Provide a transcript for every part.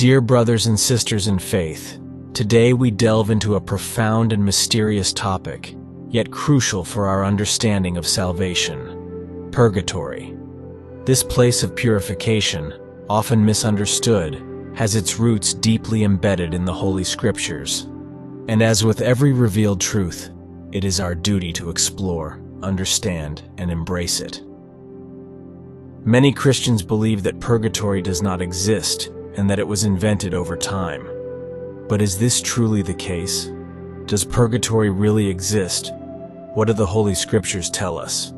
Dear brothers and sisters in faith, today we delve into a profound and mysterious topic, yet crucial for our understanding of salvation: purgatory. This place of purification, often misunderstood, has its roots deeply embedded in the Holy Scriptures. And as with every revealed truth, it is our duty to explore, understand, and embrace it. Many Christians believe that purgatory does not exist and that it was invented over time. But is this truly the case? Does purgatory really exist? What do the Holy Scriptures tell us?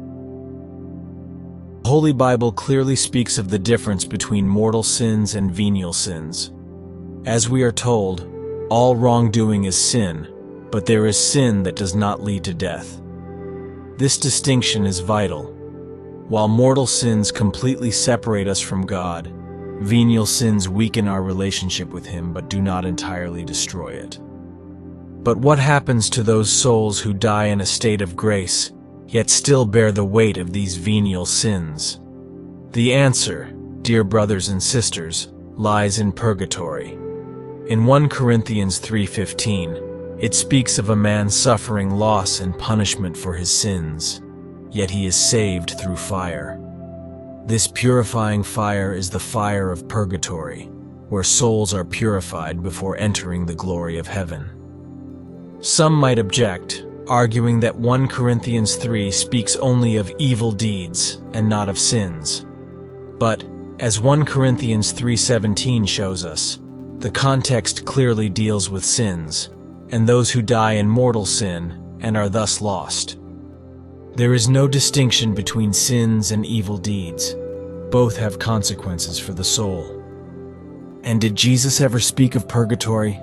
The Holy Bible clearly speaks of the difference between mortal sins and venial sins. As we are told, all wrongdoing is sin, but there is sin that does not lead to death. This distinction is vital. While mortal sins completely separate us from God, venial sins weaken our relationship with Him but do not entirely destroy it. But what happens to those souls who die in a state of grace, yet still bear the weight of these venial sins? The answer, dear brothers and sisters, lies in purgatory. In 1 Corinthians 3:15, it speaks of a man suffering loss and punishment for his sins, yet he is saved through fire. This purifying fire is the fire of purgatory, where souls are purified before entering the glory of heaven. Some might object, arguing that 1 Corinthians 3 speaks only of evil deeds and not of sins. But, as 1 Corinthians 3:17 shows us, the context clearly deals with sins, and those who die in mortal sin and are thus lost. There is no distinction between sins and evil deeds. Both have consequences for the soul. And did Jesus ever speak of purgatory?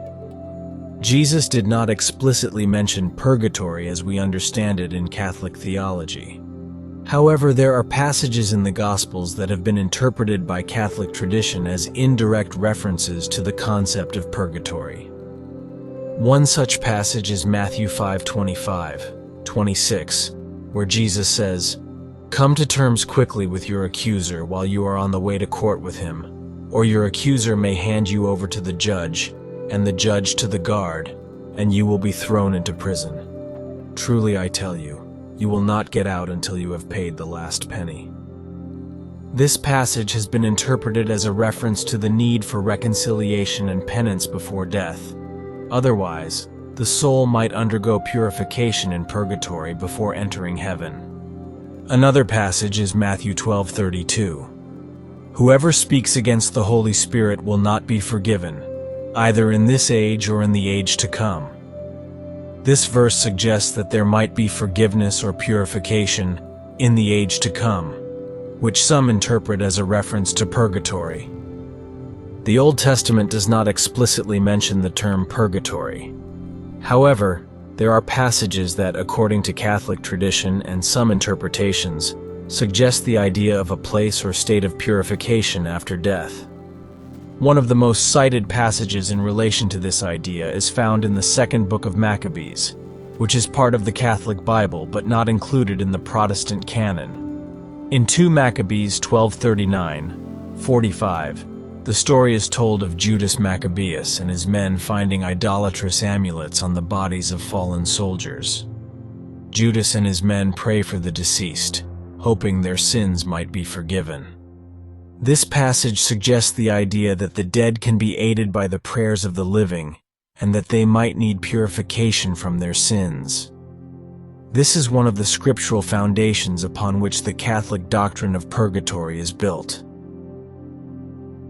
Jesus did not explicitly mention purgatory as we understand it in Catholic theology. However, there are passages in the Gospels that have been interpreted by Catholic tradition as indirect references to the concept of purgatory. One such passage is Matthew 5:25-26, where Jesus says, "Come to terms quickly with your accuser while you are on the way to court with him, or your accuser may hand you over to the judge, and the judge to the guard, and you will be thrown into prison. Truly I tell you, you will not get out until you have paid the last penny." This passage has been interpreted as a reference to the need for reconciliation and penance before death. Otherwise, the soul might undergo purification in purgatory before entering heaven. Another passage is Matthew 12:32. "Whoever speaks against the Holy Spirit will not be forgiven, either in this age or in the age to come." This verse suggests that there might be forgiveness or purification in the age to come, which some interpret as a reference to purgatory. The Old Testament does not explicitly mention the term purgatory. However, there are passages that, according to Catholic tradition and some interpretations, suggest the idea of a place or state of purification after death. One of the most cited passages in relation to this idea is found in the second book of Maccabees, which is part of the Catholic Bible but not included in the Protestant canon. In 2 Maccabees 12:39-45, the story is told of Judas Maccabeus and his men finding idolatrous amulets on the bodies of fallen soldiers. Judas and his men pray for the deceased, hoping their sins might be forgiven. This passage suggests the idea that the dead can be aided by the prayers of the living, and that they might need purification from their sins. This is one of the scriptural foundations upon which the Catholic doctrine of purgatory is built.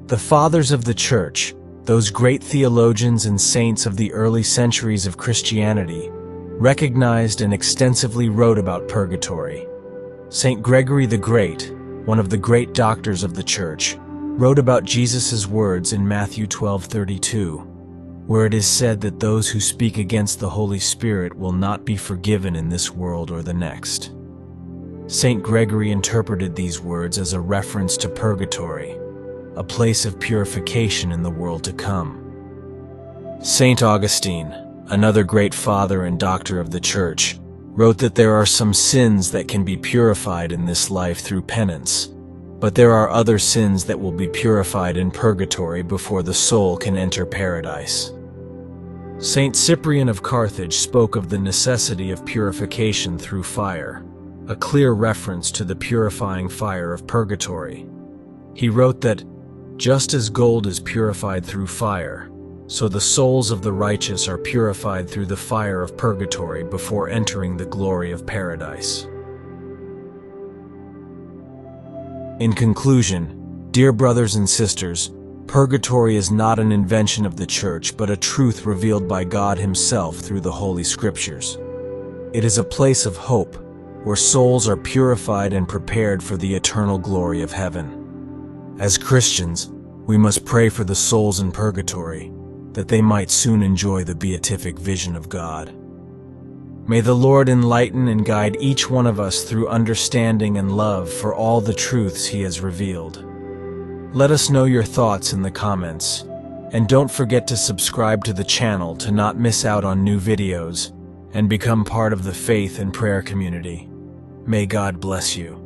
The Fathers of the Church, those great theologians and saints of the early centuries of Christianity, recognized and extensively wrote about purgatory. Saint Gregory the Great, one of the great doctors of the Church, wrote about Jesus' words in Matthew 12:32, where it is said that those who speak against the Holy Spirit will not be forgiven in this world or the next. Saint Gregory interpreted these words as a reference to purgatory, a place of purification in the world to come. Saint Augustine, another great father and doctor of the Church, wrote that there are some sins that can be purified in this life through penance, but there are other sins that will be purified in purgatory before the soul can enter paradise. Saint Cyprian of Carthage spoke of the necessity of purification through fire, a clear reference to the purifying fire of purgatory. He wrote that, "Just as gold is purified through fire, so the souls of the righteous are purified through the fire of purgatory before entering the glory of paradise." In conclusion, dear brothers and sisters, purgatory is not an invention of the Church, but a truth revealed by God Himself through the Holy Scriptures. It is a place of hope, where souls are purified and prepared for the eternal glory of heaven. As Christians, we must pray for the souls in purgatory, that they might soon enjoy the beatific vision of God. May the Lord enlighten and guide each one of us through understanding and love for all the truths He has revealed. Let us know your thoughts in the comments, and don't forget to subscribe to the channel to not miss out on new videos and become part of the faith and prayer community. May God bless you.